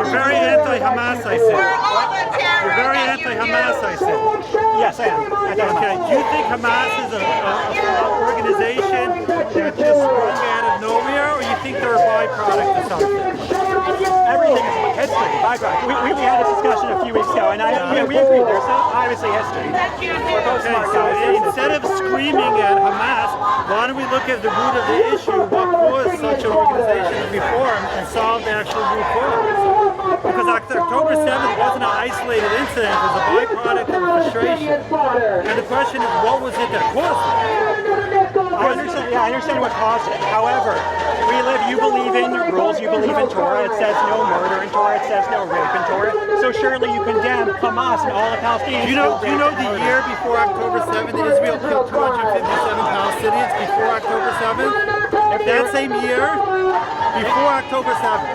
You're very anti-Hamas, I see. You're very anti-Hamas, I see. Yes, I am. Okay, do you think Hamas is an organization that just sprung out of nowhere, or you think they're a byproduct of something? Everything is history, byproduct. We had this discussion a few weeks ago, and we agree. There's obviously history. We're both smart guys. Instead of screaming at Hamas, why don't we look at the root of the issue, what caused such an organization to be formed, and solve the actual root cause? Because October 7th wasn't an isolated incident, it was a byproduct of frustration. And the question is, what was it that caused it? I understand what caused it. However, you believe in the rules, you believe in Torah. It says no murder in Torah, it says no rape in Torah. So surely you condemn Hamas and all the Palestinians. Do you know the year before October 7th, Israel killed 257 Palestinians before October 7th? That same year, before October 7th.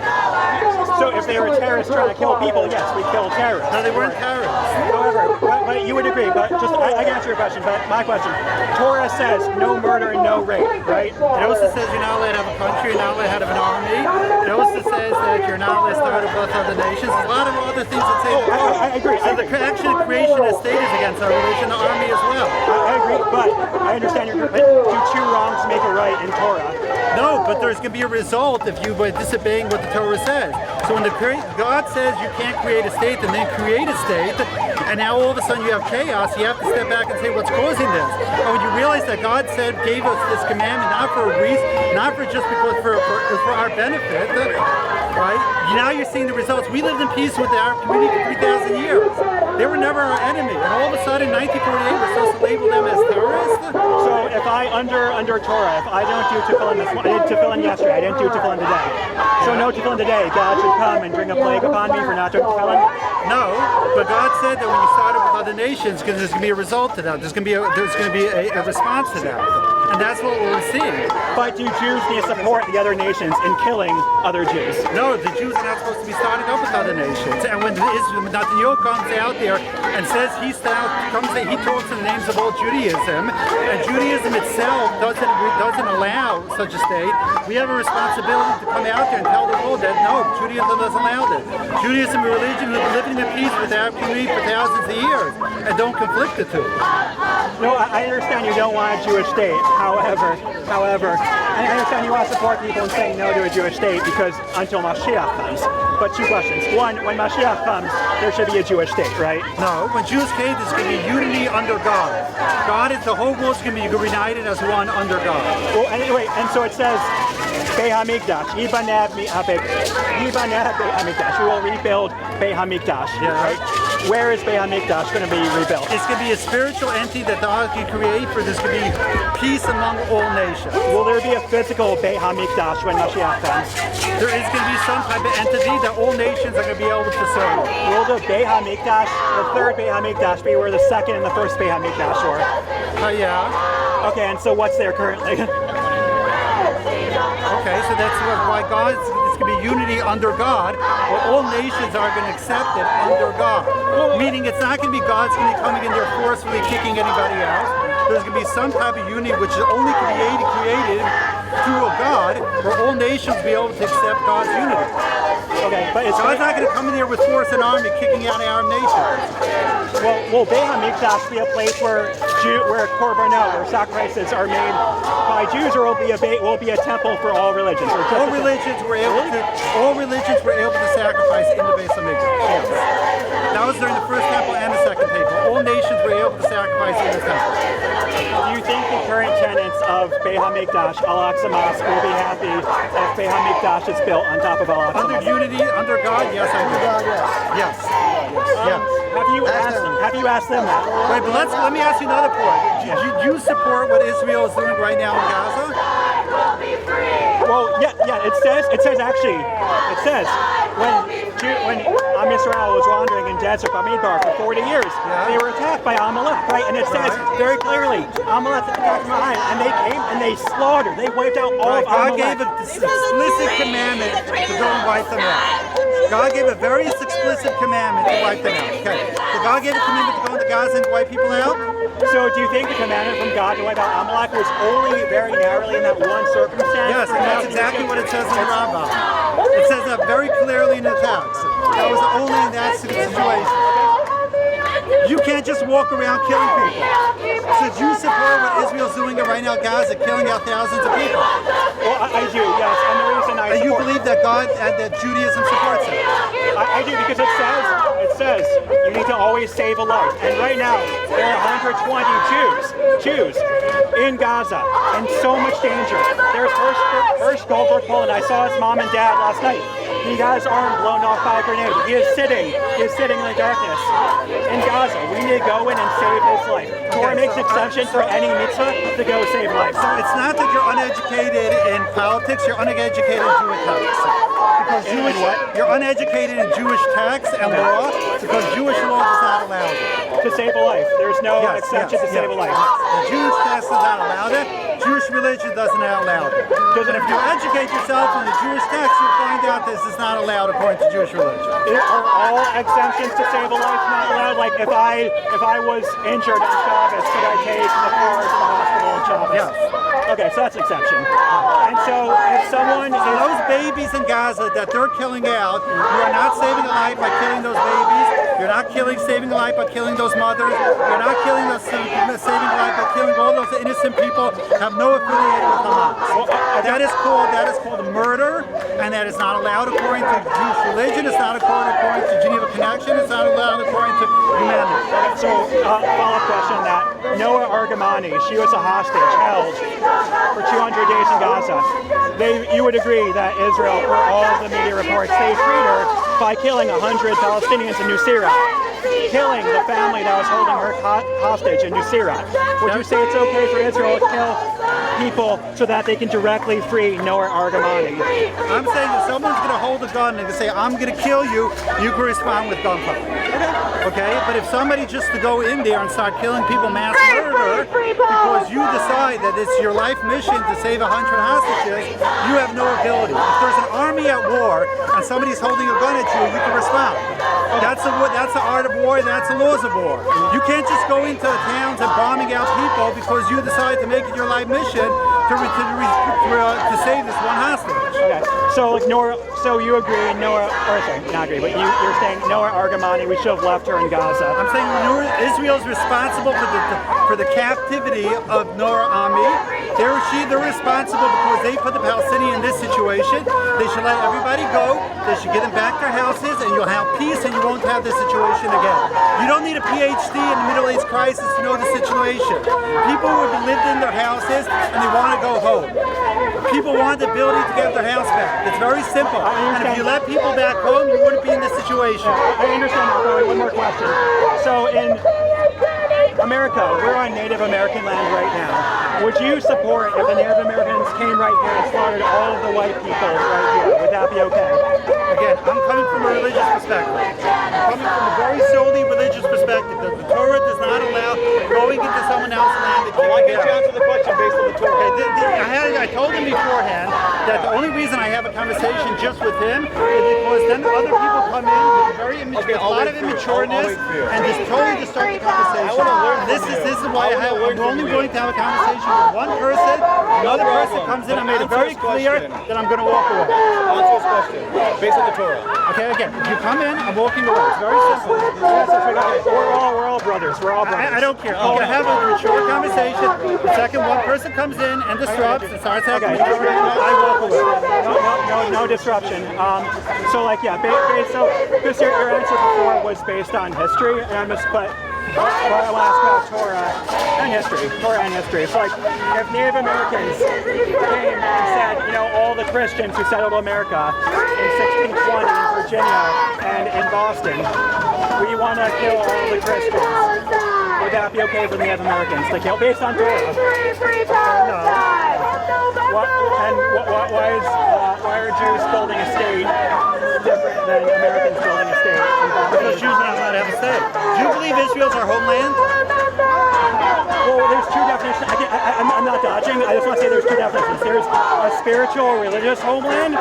So if they were terrorists trying to kill people, yes, we killed terrorists. No, they weren't terrorists. However, but you would agree, but just, I can answer your question, but my question, Torah says no murder and no rape, right? It also says you're not allowed to have a country, you're not allowed to have an army. It also says that you're not allowed to start with other nations. There's a lot of other things that say I agree. So the actual creation of state is against our religion, the army as well. I agree, but I understand you're going to do two wrongs to make a right in Torah. No, but there's going to be a result if you were disobeying what the Torah says. So when God says you can't create a state and then create a state, and now all of a sudden you have chaos, you have to step back and say what's causing this. And when you realize that God gave us this commandment not for a reason, not for just because for our benefit, right? Now you're seeing the results. We lived in peace with our community for 3,000 years. They were never our enemy, and all of a sudden, 1948, we're supposed to label them as terrorists. So if I under Torah, if I don't do tefillin I did tefillin yesterday, I didn't do tefillin today. So no tefillin today, God should come and bring a plague upon me for not doing tefillin? No, but God said that when you started with other nations, because there's going to be a result to that. There's going to be a response to that. And that's what we're seeing. But do Jews need to support the other nations in killing other Jews? No, the Jews are not supposed to be starting up with other nations. And when Netanyahu comes out there and says he talks in the names of all Judaism, and Judaism itself doesn't allow such a state, we have a responsibility to come out there and tell the world that no, Judaism doesn't allow this. Judaism is a religion who's living in peace with our community for thousands of years, and don't conflict the two. No, I understand you don't want a Jewish state. However, and I understand you want to support people in saying no to a Jewish state because until Mashiach comes. But two questions. One, when Mashiach comes, there should be a Jewish state, right? No, when Jews came, there's going to be unity under God. The whole world's going to be united as one under God. Well, anyway, and so it says, Beit HaMikdash, Yibaneh HaMikdash. We will rebuild Beit HaMikdash, right? Where is Beit HaMikdash going to be rebuilt? It's going to be a spiritual entity that God can create for there's going to be peace among all nations. Will there be a physical Beit HaMikdash when Mashiach comes? There is going to be some type of entity that all nations are going to be able to serve. Will the Beit HaMikdash, the third Beit HaMikdash, be where the second and the first Beit HaMikdash were? Yeah. Okay, and so what's there currently? Okay, so that's why God, it's going to be unity under God, where all nations are going to accept it under God. Meaning it's not going to be God's going to be coming in there forcefully kicking anybody out. There's going to be some type of unity which is only created through a God, where all nations will be able to accept God's unity. Okay, but God's not going to come in here with force and army kicking out our nations. Well, will Beit HaMikdash be a place where korbanot, where sacrifices are made by Jews, or will it be a temple for all religions? All religions were able to sacrifice in the Beit HaMikdash. Yes. That was during the first temple and the second temple. All nations were able to sacrifice in the temple. Do you think the current tenants of Beit HaMikdash, Al-Aqsa Mosque, will be happy if Beit HaMikdash is built on top of Al-Aqsa Mosque? Under unity, under God, yes, I do. Yes. Yes. Have you asked them that? Wait, but let me ask you another point. Do you support what Israel is doing right now in Gaza? Well, yeah. It says actually, when Am Yisrael was wandering in Desert Bamidbar for 40 years, they were attacked by Amalek, right? And it says very clearly, Amalek attacked from behind, and they came and they slaughtered, they wiped out all of Amalek. God gave an explicit commandment to go and wipe them out. God gave a very explicit commandment to wipe them out. Okay. So God gave a commandment to go into Gaza and wipe people out? So do you think the commandment from God to wipe out Amalek was only very narrowly in that one circumstance? Yes, and that's exactly what it says in the Rambam. It says that very clearly in the text. that situation. You can't just walk around killing people. So do you support what Israel's doing right now, Gaza, killing out thousands of people? Well, I do, yes. And the reason I And you believe that God and that Judaism supports it? I do, because it says you need to always save a life. And right now, there are 120 Jews in Gaza, and so much danger. There's first Goldberg Poland. I saw his mom and dad last night. He got his arm blown off by a grenade. He is sitting in the darkness in Gaza. We need to go in and save his life. Torah makes an exception for any mitzvah to go save lives. So it's not that you're uneducated in politics, you're uneducated in Jewish texts. Because you're uneducated in Jewish texts and law, because Jewish law does not allow it. To save a life. There's no exception to save a life. The Jewish text does not allow it. Jewish religion does not allow it. Because if you educate yourself in the Jewish text, you'll find out this is not allowed according to Jewish religion. Are all exemptions to save a life not allowed? Like if I was injured on Shabbos, could I take the car to the hospital on Shabbos? Yes. Okay, so that's an exception. And so if someone So those babies in Gaza that they're killing out, you are not saving a life by killing those babies. You're not saving a life by killing those mothers. You're not saving a life by killing all those innocent people who have no affiliation with Hamas. That is called murder, and that is not allowed according to Jewish religion. It's not according to Geneva Connection. It's not allowed according to humanity. So, follow-up question on that. Noah Argamani, she was a hostage held for 200 days in Gaza. You would agree that Israel, for all of the media reports, they freed her by killing 100 Palestinians in Nuseirat, killing the family that was holding her hostage in Nuseirat. Would you say it's okay for Israel to kill people so that they can directly free Noah Argamani? I'm saying if someone's going to hold a gun and say, I'm going to kill you, you can respond with gunfire. Okay? But if somebody just to go in there and start killing people, mass murder, because you decide that it's your life mission to save 100 hostages, you have no ability. If there's an army at war and somebody's holding a gun at you, you can respond. That's the art of war, and that's the laws of war. You can't just go into the towns and bombing out people because you decide to make it your life mission to save this one hostage. Okay, so like so you agree, not agree, but you're saying Noah Argamani, we should have left her in Gaza. I'm saying Israel's responsible for the captivity of Noah Ami. They're responsible because they put the Palestinians in this situation. They should let everybody go. They should get them back their houses, and you'll have peace, and you won't have this situation again. You don't need a PhD in the Middle East crisis to know the situation. People who have lived in their houses and they want to go home. People want the ability to get their house back. It's very simple. And if you let people back home, you wouldn't be in this situation. I understand. One more question. So in America, we're on Native American land right now. Would you support if the Native Americans came right here and slaughtered all of the white people right here? Would that be okay? Again, I'm coming from a religious perspective. I'm coming from a very solely religious perspective. The Torah does not allow going into someone else's land that you Why can't you answer the question based on the Torah? Okay, I told him beforehand that the only reason I have a conversation just with him is because then other people come in with a lot of immatureness and just totally distort the conversation. This is why I'm only willing to have a conversation with one person. Another person comes in. I made it very clear that I'm going to walk away. Answer his question based on the Torah. Okay, again, if you come in, I'm walking away. It's very simple. We're all brothers. We're all brothers. I don't care. I'm going to have a mature conversation. The second one person comes in and disrupts and starts having I walk away. No disruption. So because your answer before was based on history, and I want to ask about Torah and history. So like, if Native Americans came and said, all the Christians who settled America in 1620 in Virginia and in Boston, we want to kill all the Christians, would that be okay for Native Americans to kill based on Torah? Why are Jews building a state different than Americans building a state? Because Jews are not allowed to have a state. Do you believe Israel's our homeland? Well, there's two definitions. I'm not dodging. I just want to say there's two definitions. There's a spiritual or religious homeland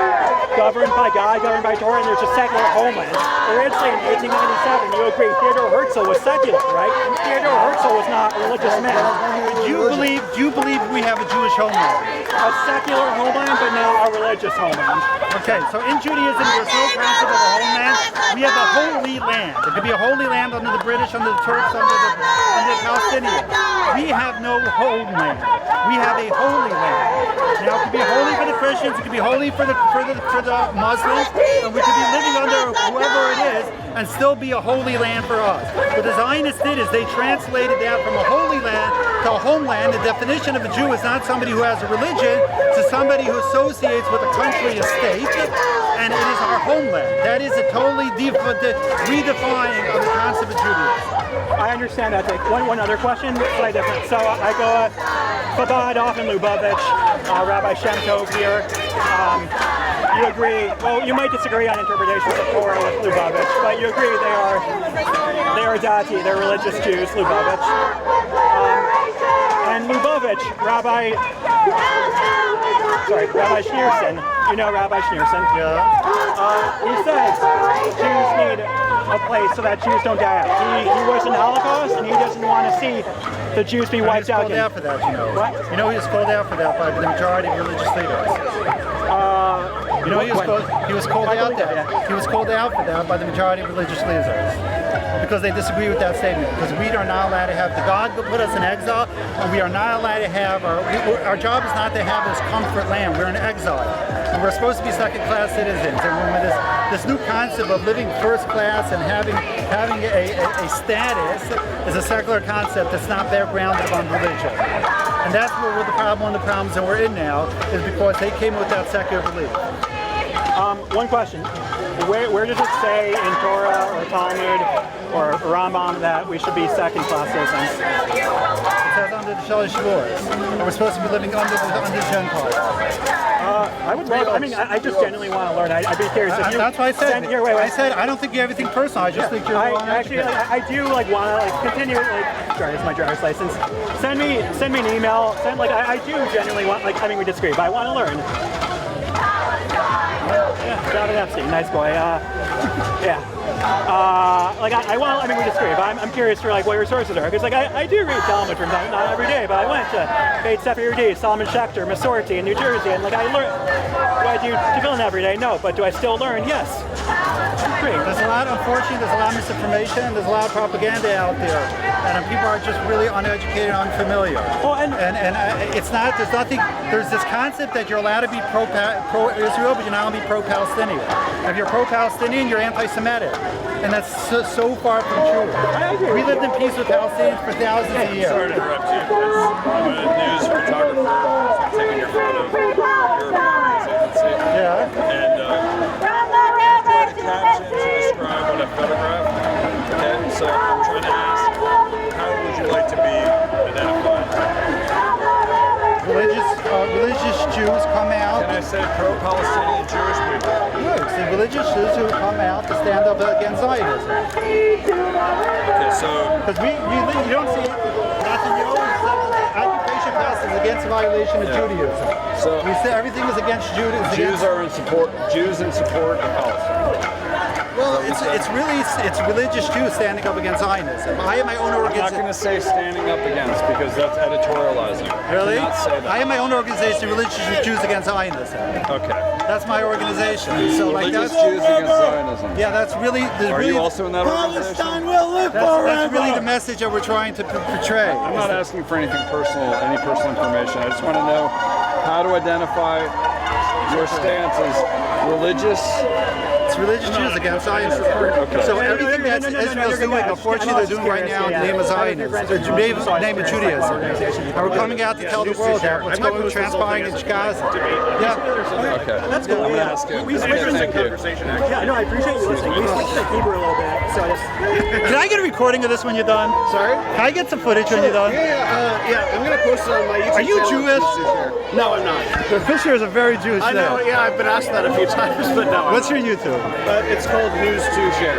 governed by God, governed by Torah, and there's a secular homeland. Originally in 1897, you agree, Theodore Herzl was secular, right? Theodore Herzl was not a religious man. Do you believe we have a Jewish homeland? A secular homeland, but not a religious homeland. Okay, so in Judaism, there's no concept of a homeland. We we have a holy land. It could be a holy land under the British, under the Turks, under the Palestinians. We have no homeland. We have a holy land. Now it could be holy for the Christians, it could be holy for the Muslims, and we could be living under whoever it is and still be a holy land for us. What the Zionists did is they translated that from a holy land to a homeland. The definition of a Jew is not somebody who has a religion, to somebody who associates with a country, a state, and it is our homeland. That is a totally redefining of the concept of Judaism. I understand that. One other question, slightly different. So I go Chabad off in Lubavitch, Rabbi Shem Tov here. You agree, well, you might disagree on interpretations of Torah with Lubavitch, but you agree they are Dati, they're religious Jews, Lubavitch. And Lubavitch, Rabbi Schneerson, you know Rabbi Schneerson? Yeah. He says Jews need a place so that Jews don't die out. He was in the Holocaust and he doesn't want to see the Jews be wiped out. He was called out for that, you know. What? You know he was called out for that by the majority of religious leaders. You know he was called out there. He was called out for that by the majority of religious leaders because they disagree with that statement. Because we are not allowed to have God put us in exile, and we are not allowed to have our job is not to have this comfort land. We're in exile, and we're supposed to be second-class citizens. And when this new concept of living first class and having a status is a secular concept that's not grounded on religion. And that's one of the problems that we're in now is because they came with that secular belief. One question. Where does it say in Torah or Talmud or Rambam that we should be second-class citizens? It says under the Shalosh Shavuos. And we're supposed to be living under Gentiles. I just genuinely want to learn. I'd be curious if you... That's why I said. Wait. I said I don't think you have anything personal. I just think you're I do want to continue. Sorry, it's my driver's license. Send me an email. I do genuinely want. We disagree, but I want to learn. Yeah, David Epstein, nice boy. We disagree, but I'm curious for what your sources are, because I do read Talmud from time, not every day, but I went to Beit Sefer Yehudi, Solomon Schechter, Masorti in New Jersey, and I learn. Do I do tefillin every day? No, but do I still learn? Yes. Great. There's a lot of misinformation, there's a lot of propaganda out there, and people are just really uneducated and unfamiliar. Well, and there's this concept that you're allowed to be pro-Israel, but you're not allowed to be pro-Palestinian. If you're pro-Palestinian, you're anti-Semitic, and that's so far from true. I agree. We lived in peace with Palestinians for thousands of years. Sorry to interrupt you. I'm a news photographer, so I'm taking your photo of European agency. Yeah. And write a caption to describe what I photographed. Okay, so I'm trying to ask, how would you like to be identified? Religious Jews come out. Can I say pro-Palestinian Jewish people? Good. See, religious Jews who come out to stand up against Zionism. Okay, so Because you don't see Netanyahu occupation passed is against the violation of Judaism. So we say everything is against Judaism. Jews in support of Palestine. Well, it's religious Jews standing up against Zionism. I have my own I'm not going organization. to say standing up against because that's editorializing. Really? I cannot say that. I have my own organization, Religious Jews Against Zionism. Okay. That's my organization. So Religious Jews against Zionism. Yeah, that's really. Are you also in that organization? Will live that's really the message that we're trying to portray. I'm not asking for anything personal, any personal information. I just want to know how to identify your stance as religious. It's religious Jews against Zionism. Okay. So everything that Israel's doing, unfortunately, they're doing right now in the name of Zionism, the name of Judaism. And we're coming out to tell the world that what's transpiring in Gaza. Yeah. Okay. That's cool. I'm going to ask you. We switched Okay, thank you. Yeah, no, I appreciate you listening. We switched to Hebrew a little bit, so I just... Can I get a recording of this when you're done? Sorry? Can I get some footage when you're done? Yeah, I'm going to post it on my YouTube Are you channel. Jewish? No, I'm not. Fischer is a very Jewish I know, name. yeah, I've been asked that a few times, but no. What's your YouTube? It's called News to Share.